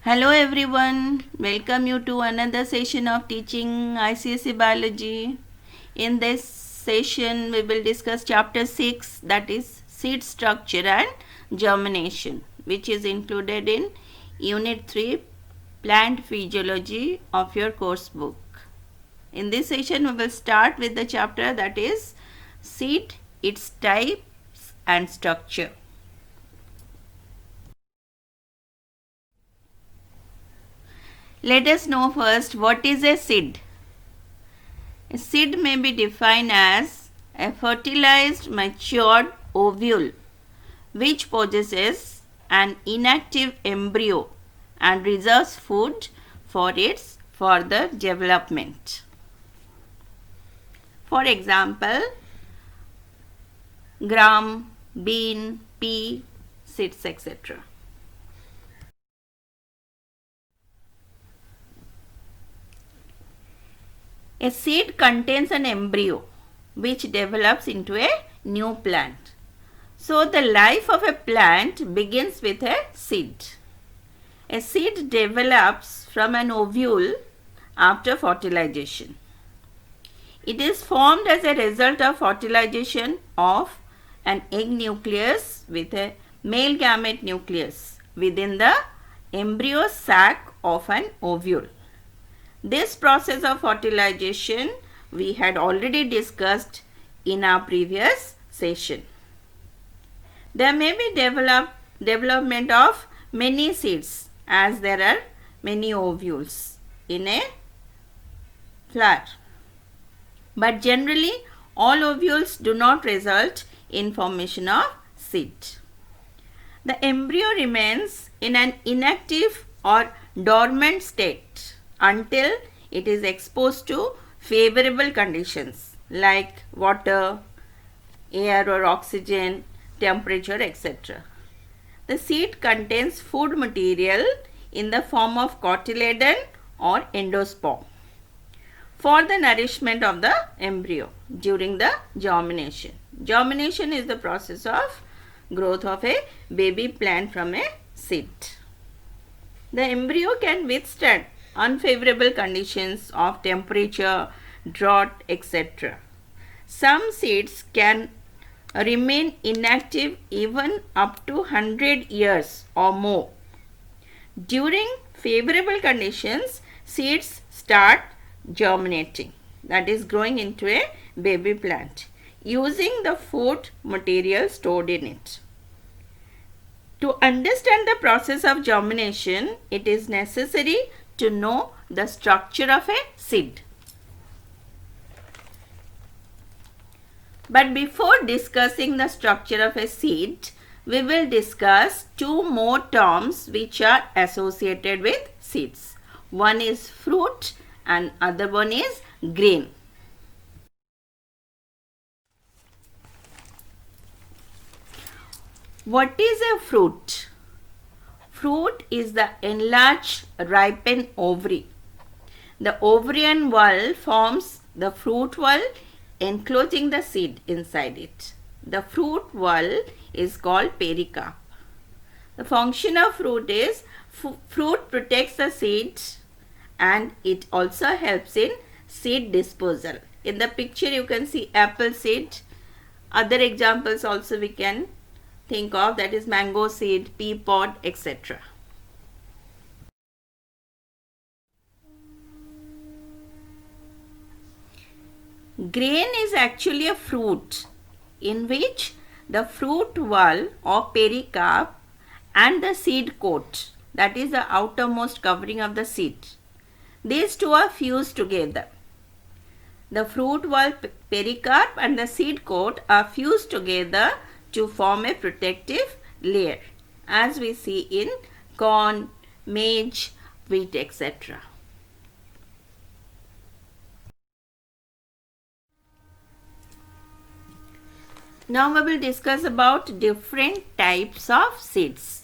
Hello everyone, welcome you to another session of teaching ICSE biology. In this session we will discuss chapter 6, that is seed structure and germination, which is included in unit 3 plant physiology of your course book. In this session we will start with the chapter that is seed, its types and structure. Let us know first what is a seed. A seed may be defined as a fertilized matured ovule which possesses an inactive embryo and reserves food for its further development. For example, gram, bean, pea, seeds, etc. A seed contains an embryo which develops into a new plant. So the life of a plant begins with a seed. A seed develops from an ovule after fertilization. It is formed as a result of fertilization of an egg nucleus with a male gamete nucleus within the embryo sac of an ovule. This process of fertilization we had already discussed in our previous session. There may be development of many seeds as there are many ovules in a flower. But generally all ovules do not result in formation of seed. The embryo remains in an inactive or dormant state until it is exposed to favorable conditions like water, air or oxygen, temperature, etc. The seed contains food material in the form of cotyledon or endosperm for the nourishment of the embryo during the germination. Germination is the process of growth of a baby plant from a seed. The embryo can withstand unfavorable conditions of temperature, drought, etc. Some seeds can remain inactive even up to 100 years or more. During favorable conditions, seeds start germinating, that is growing into a baby plant, using the food material stored in it. To understand the process of germination, it is necessary to know the structure of a seed. But before discussing the structure of a seed, we will discuss two more terms which are associated with seeds. One is fruit and other one is grain. What is a fruit? Fruit is the enlarged ripened ovary. The ovarian wall forms the fruit wall enclosing the seed inside it. The fruit wall is called pericarp. The function of fruit is fruit protects the seed and it also helps in seed disposal. In the picture you can see apple seed. Other examples also we can think of, that is mango seed, pea pod, etc. Grain is actually a fruit in which the fruit wall or pericarp and the seed coat, that is the outermost covering of the seed, these two are fused together. The fruit wall pericarp and the seed coat are fused together to form a protective layer, as we see in corn, maize, wheat, etc. Now we will discuss about different types of seeds.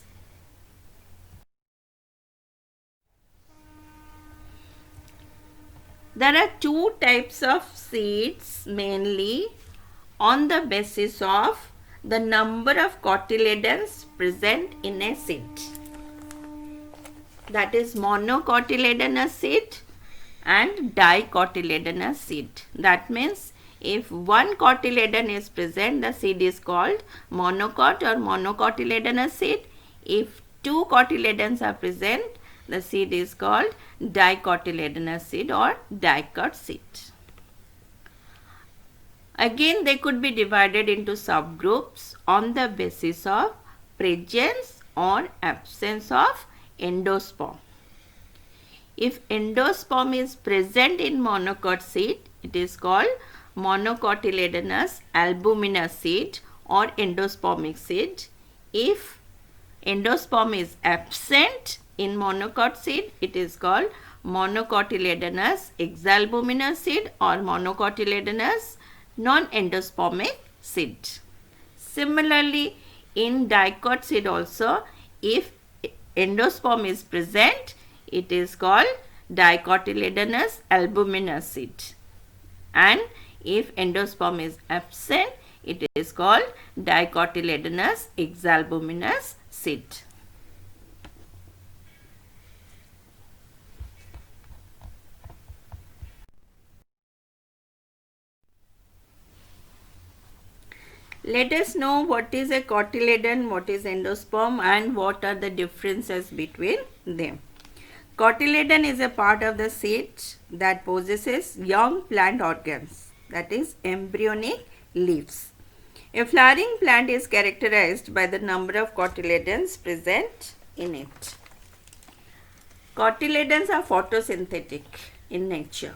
There are two types of seeds mainly on the basis of the number of cotyledons present in a seed. that is monocotyledonous seed and dicotyledonous seed. That means if one cotyledon is present, the seed is called monocot or monocotyledonous seed. If two cotyledons are present, the seed is called dicotyledonous seed or dicot seed. Again, they could be divided into subgroups on the basis of presence or absence of endosperm. If endosperm is present in monocot seed, it is called monocotyledonous albuminous seed or endospermic seed. If endosperm is absent in monocot seed, it is called monocotyledonous exalbuminous seed or monocotyledonous non-endospermic seed. Similarly, in dicot seed also, if endosperm is present, it is called dicotyledonous albuminous seed. And if endosperm is absent, it is called dicotyledonous exalbuminous seed. Let us know what is a cotyledon, what is endosperm, and what are the differences between them. Cotyledon is a part of the seed that possesses young plant organs, that is embryonic leaves. A flowering plant is characterized by the number of cotyledons present in it. Cotyledons are photosynthetic in nature.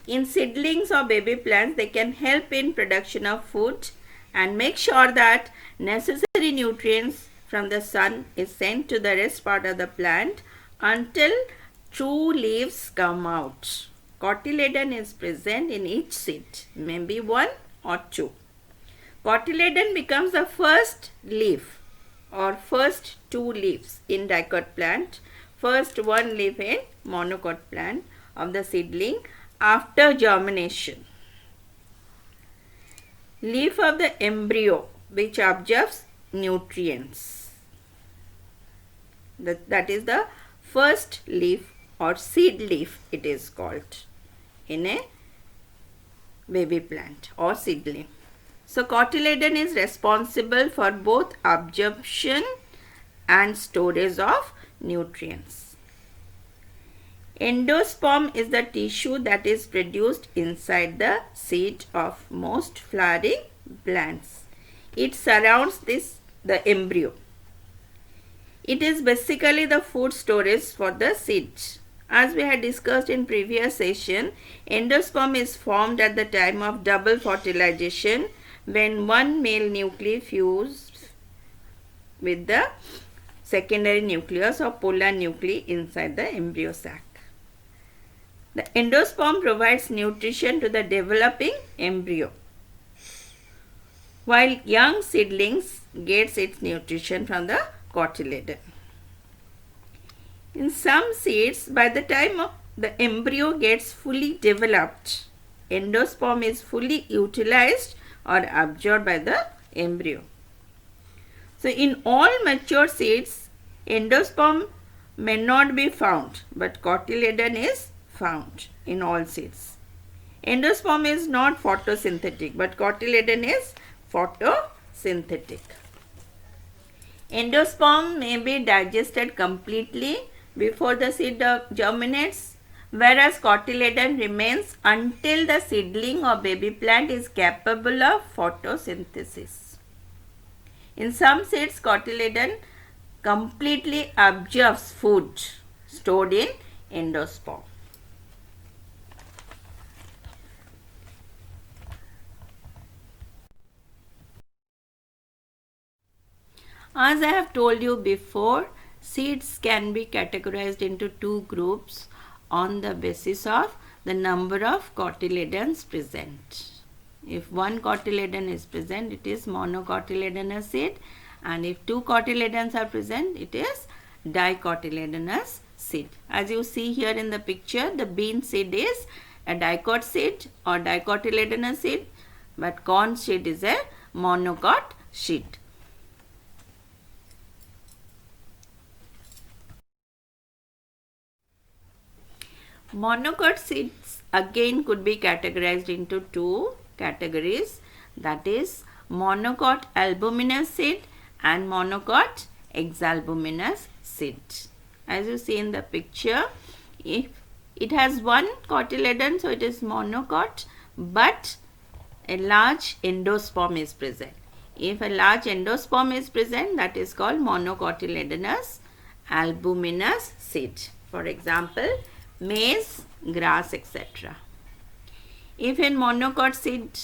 In seedlings or baby plants, they can help in production of food and make sure that necessary nutrients from the sun is sent to the rest part of the plant until true leaves come out. Cotyledon is present in each seed, maybe one or two. Cotyledon becomes the first leaf or first two leaves in dicot plant, first one leaf in monocot plant of the seedling after germination. Leaf of the embryo which absorbs nutrients. That is the first leaf or seed leaf, it is called in a baby plant or seedling. So cotyledon is responsible for both absorption and storage of nutrients. Endosperm is the tissue that is produced inside the seed of most flowering plants. It surrounds the embryo. It is basically the food storage for the seed. As we had discussed in previous session, endosperm is formed at the time of double fertilization when one male nuclei fuses with the secondary nucleus or polar nuclei inside the embryo sac. The endosperm provides nutrition to the developing embryo, while young seedlings gets its nutrition from the cotyledon. In some seeds, by the time the embryo gets fully developed, endosperm is fully utilized or absorbed by the embryo. So in all mature seeds, endosperm may not be found, but cotyledon is found in all seeds. Endosperm is not photosynthetic, but cotyledon is photosynthetic. Endosperm may be digested completely before the seed germinates, whereas cotyledon remains until the seedling or baby plant is capable of photosynthesis. In some seeds, cotyledon completely absorbs food stored in endosperm. As I have told you before, seeds can be categorized into two groups on the basis of the number of cotyledons present. If one cotyledon is present, it is monocotyledonous seed, and if two cotyledons are present, it is dicotyledonous seed. As you see here in the picture, the bean seed is a dicot seed or dicotyledonous seed, but corn seed is a monocot seed. Monocot seeds again could be categorized into two categories, that is monocot albuminous seed and monocot exalbuminous seed. As you see in the picture, if it has one cotyledon, so it is monocot, but a large endosperm is present. If a large endosperm is present, that is called monocotyledonous albuminous seed. For example, maize, grass, etc. If in monocot seed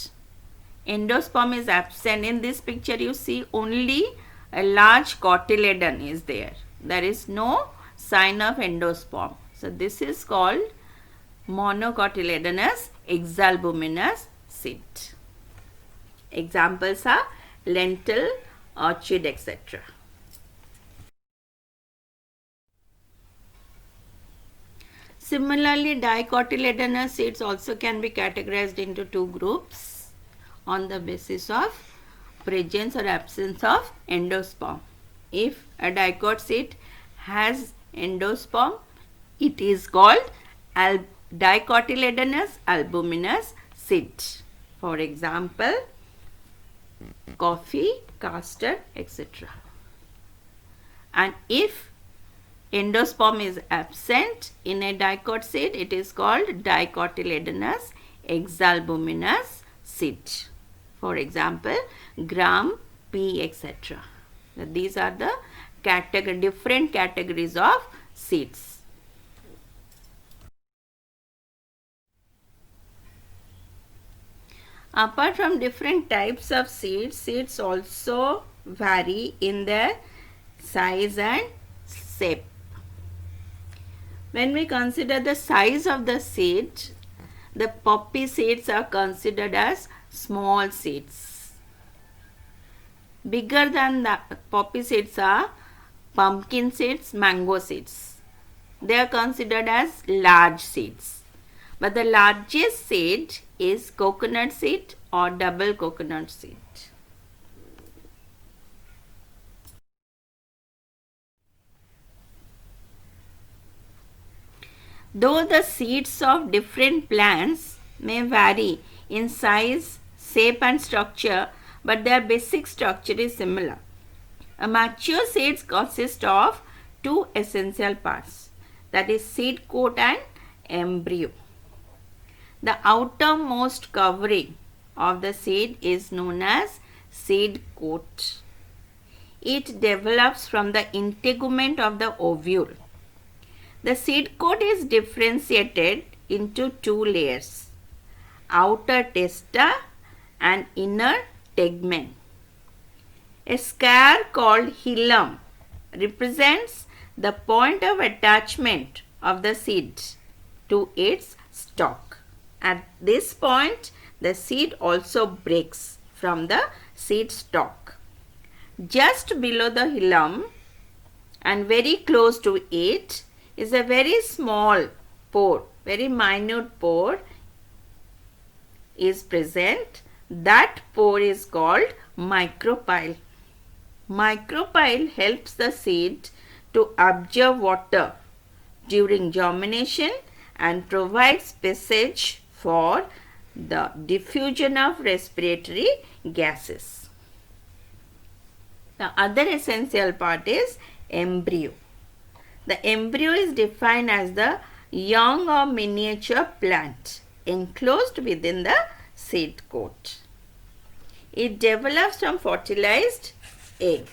endosperm is absent, in this picture you see only a large cotyledon is there. There is no sign of endosperm. So this is called monocotyledonous exalbuminous seed. Examples are lentil, orchid, etc. Similarly, dicotyledonous seeds also can be categorized into two groups on the basis of presence or absence of endosperm. If a dicot seed has endosperm, it is called dicotyledonous albuminous seed. For example, coffee, custard, etc. And if endosperm is absent in a dicot seed, it is called dicotyledonous exalbuminous seed. For example, gram, pea, etc. These are the different categories of seeds. Apart from different types of seeds, seeds also vary in their size and shape. When we consider the size of the seed, the poppy seeds are considered as small seeds. Bigger than the poppy seeds are pumpkin seeds, mango seeds. They are considered as large seeds. But the largest seed is coconut seed or double coconut seed. Though the seeds of different plants may vary in size, shape and structure, but their basic structure is similar. A mature seeds consist of two essential parts, that is seed coat and embryo. The outermost covering of the seed is known as seed coat. It develops from the integument of the ovule. The seed coat is differentiated into two layers, outer testa and inner tegmen. A scar called hilum represents the point of attachment of the seed to its stalk. At this point, the seed also breaks from the seed stalk. Just below the hilum and very close to it is a very small pore, very minute pore is present. That pore is called micropyle. Micropyle helps the seed to absorb water during germination and provides passage for the diffusion of respiratory gases. The other essential part is embryo. The embryo is defined as the young or miniature plant enclosed within the seed coat. It develops from fertilized egg.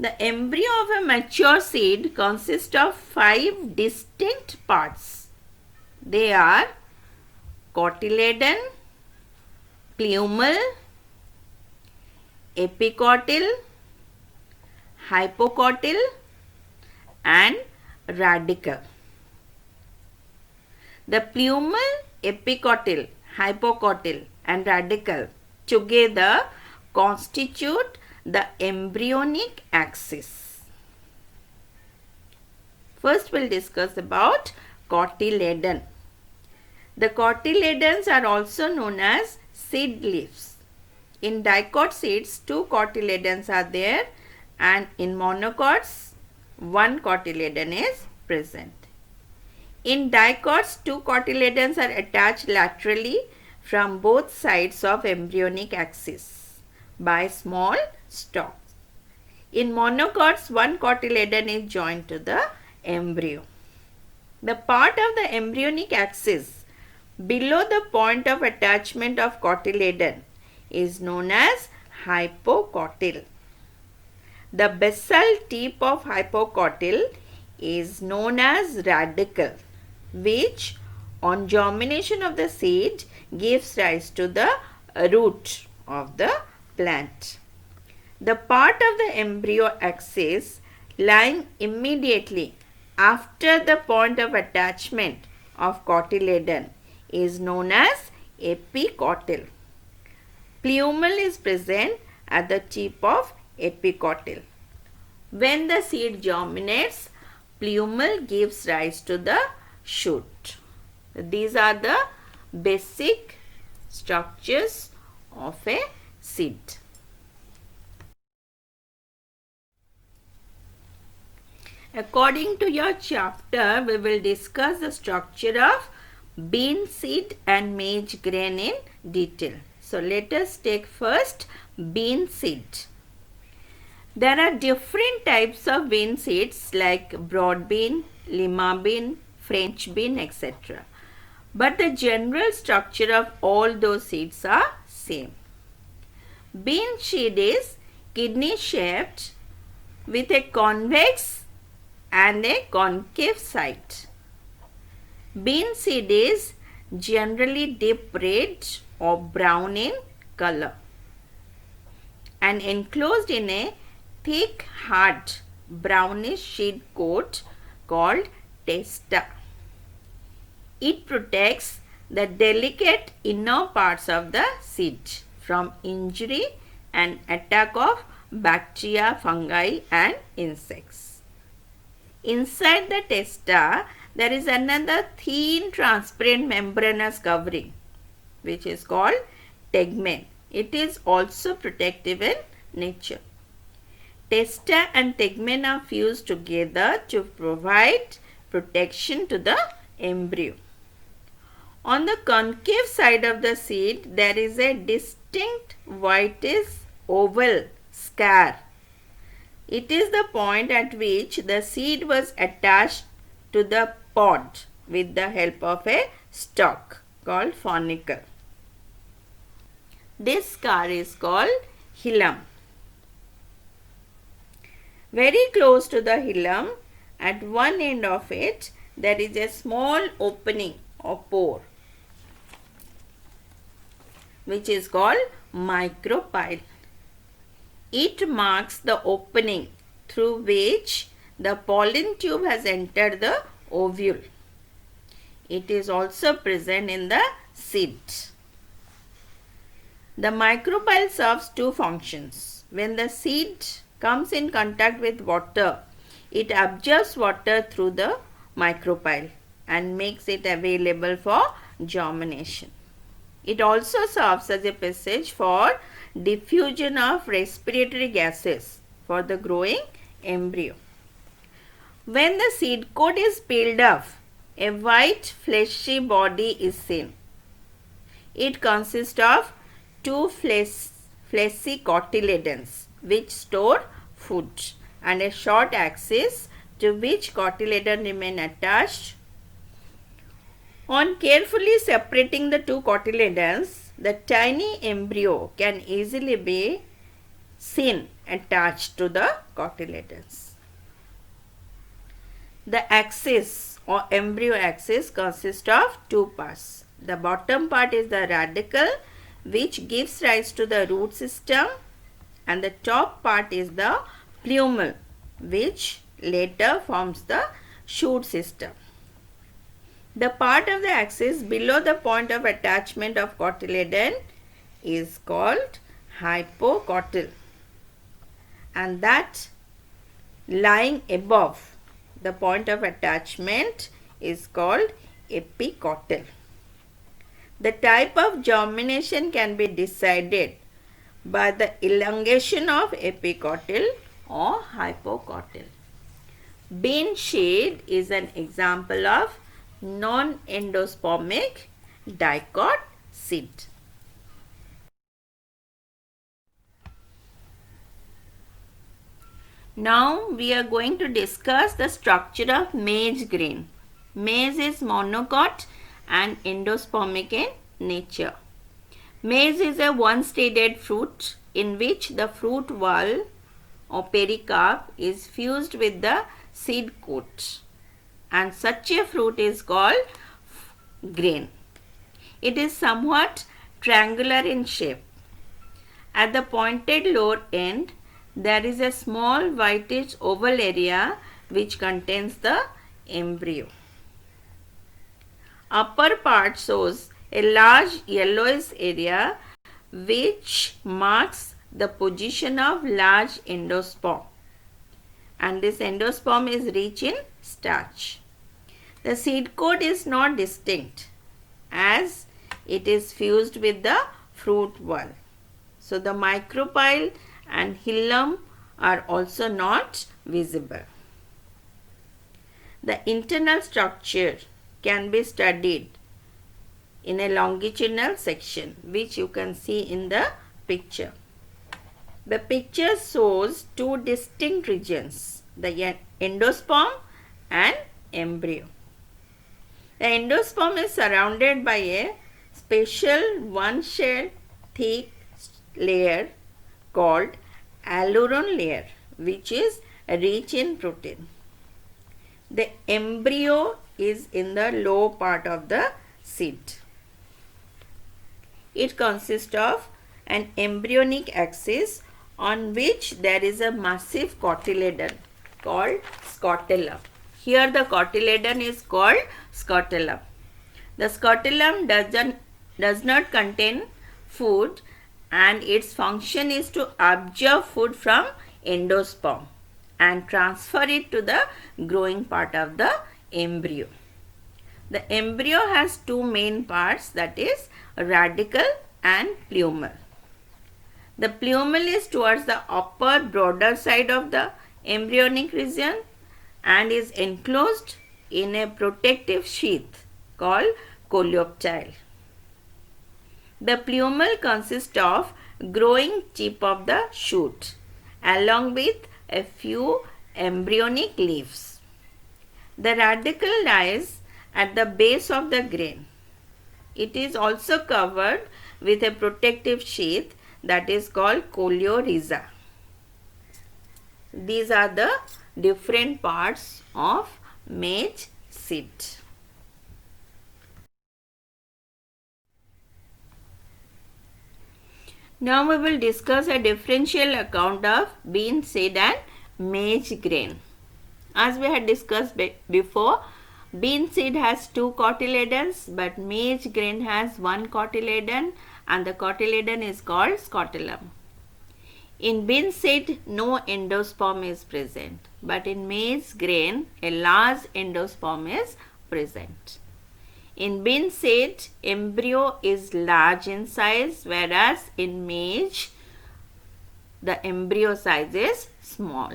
The embryo of a mature seed consists of 5 distinct parts. They are cotyledon, plumule, epicotyl, hypocotyl and radicle. The plumule, epicotyl, hypocotyl and radicle together constitute the embryonic axis. First we'll discuss about cotyledon. The cotyledons are also known as seed leaves. In dicot seeds, 2 cotyledons are there, and in monocots, 1 cotyledon is present. In dicots, two cotyledons are attached laterally from both sides of embryonic axis by small stalks. In monocots, one cotyledon is joined to the embryo. The part of the embryonic axis below the point of attachment of cotyledon is known as hypocotyl. The basal tip of hypocotyl is known as radicle, which on germination of the seed gives rise to the root of the plant. The part of the embryo axis lying immediately after the point of attachment of cotyledon is known as epicotyl. Plumule is present at the tip of epicotyl. When the seed germinates, plumule gives rise to the shoot. These are the basic structures of a seed. According to your chapter, we will discuss the structure of bean seed and maize grain in detail. So let us take first bean seed. There are different types of bean seeds like broad bean, lima bean, French bean, etc. But the general structure of all those seeds are same. Bean seed is kidney shaped with a convex and a concave side. Bean seed is generally deep red or brown in color and enclosed in a thick, hard, brownish seed coat called testa. It protects the delicate inner parts of the seed from injury and attack of bacteria, fungi and insects. Inside the testa, there is another thin transparent membranous covering which is called tegmen. It is also protective in nature. Testa and tegmen are fused together to provide protection to the embryo. On the concave side of the seed, there is a distinct whitish oval scar. It is the point at which the seed was attached to the pod with the help of a stalk called funicle. This scar is called hilum. Very close to the hilum, at one end of it, there is a small opening or pore which is called micropyle. It marks the opening through which the pollen tube has entered the ovule. It is also present in the seed. The micropyle serves two functions. When the seed comes in contact with water, it absorbs water through the micropyle and makes it available for germination. It also serves as a passage for diffusion of respiratory gases for the growing embryo. When the seed coat is peeled off, a white fleshy body is seen. It consists of two fleshy cotyledons which store food and a short axis to which cotyledon remain attached. On carefully separating the two cotyledons, the tiny embryo can easily be seen attached to the cotyledons. The axis or embryo axis consists of two parts. The bottom part is the radicle which gives rise to the root system, and the top part is the plumule which later forms the shoot system. The part of the axis below the point of attachment of cotyledon is called hypocotyl, and that lying above the point of attachment is called epicotyl. The type of germination can be decided by the elongation of epicotyl or hypocotyl. Bean seed is an example of non-endospermic dicot seed. Now we are going to discuss the structure of maize grain. Maize is monocot and endospermic in nature. Maize is a one-stadied fruit in which the fruit wall or pericarp is fused with the seed coat, and such a fruit is called grain. It is somewhat triangular in shape. At the pointed lower end, there is a small whitish oval area which contains the embryo. Upper part shows a large yellowish area which marks the position of large endosperm, and this endosperm is rich in starch. The seed coat is not distinct as it is fused with the fruit wall. So the micropyle and hilum are also not visible. The internal structure can be studied in a longitudinal section, which you can see in the picture. The picture shows two distinct regions, the endosperm and embryo. The endosperm is surrounded by a special one-shelled thick layer called aleurone layer, which is rich in protein. The embryo is in the low part of the seed. It consists of an embryonic axis on which there is a massive cotyledon called scutellum. Here the cotyledon is called scutellum. The scutellum does not contain food, and its function is to absorb food from endosperm and transfer it to the growing part of the embryo. The embryo has two main parts, that is radicle and plumule. The plumule is towards the upper broader side of the embryonic region and is enclosed in a protective sheath called coleoptile. The plumule consists of growing tip of the shoot along with a few embryonic leaves. The radicle lies at the base of the grain. It is also covered with a protective sheath that is called coleorhiza. These are the different parts of maize seed. Now we will discuss a differential account of bean seed and maize grain. As we had discussed before, bean seed has two cotyledons, but maize grain has one cotyledon, and the cotyledon is called scutellum. In bean seed, no endosperm is present, but in maize grain, a large endosperm is present. In bean seed, embryo is large in size, whereas in maize, the embryo size is small.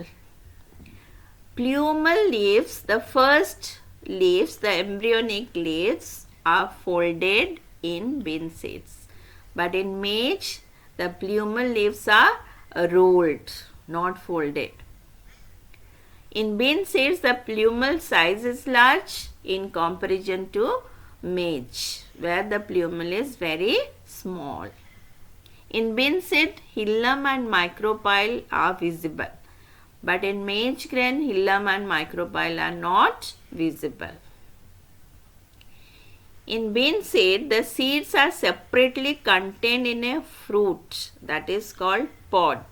Plumule leaves, the first leaves, the embryonic leaves, are folded in bean seeds. But in maize, the plumule leaves are rolled, not folded. In bean seeds, the plumule size is large in comparison to maize, where the plumule is very small. In bean seed, hilum and micropyle are visible, but in maize grain, hilum and micropyle are not visible. In bean seed, the seeds are separately contained in a fruit that is called pod.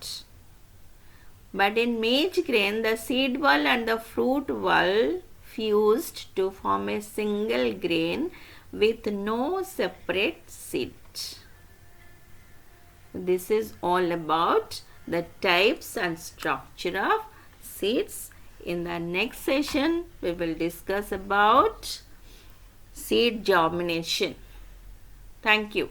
But in maize grain, the seed wall and the fruit wall fused to form a single grain with no separate seed. This is all about the types and structure of seeds. In the next session, we will discuss about seed germination. Thank you.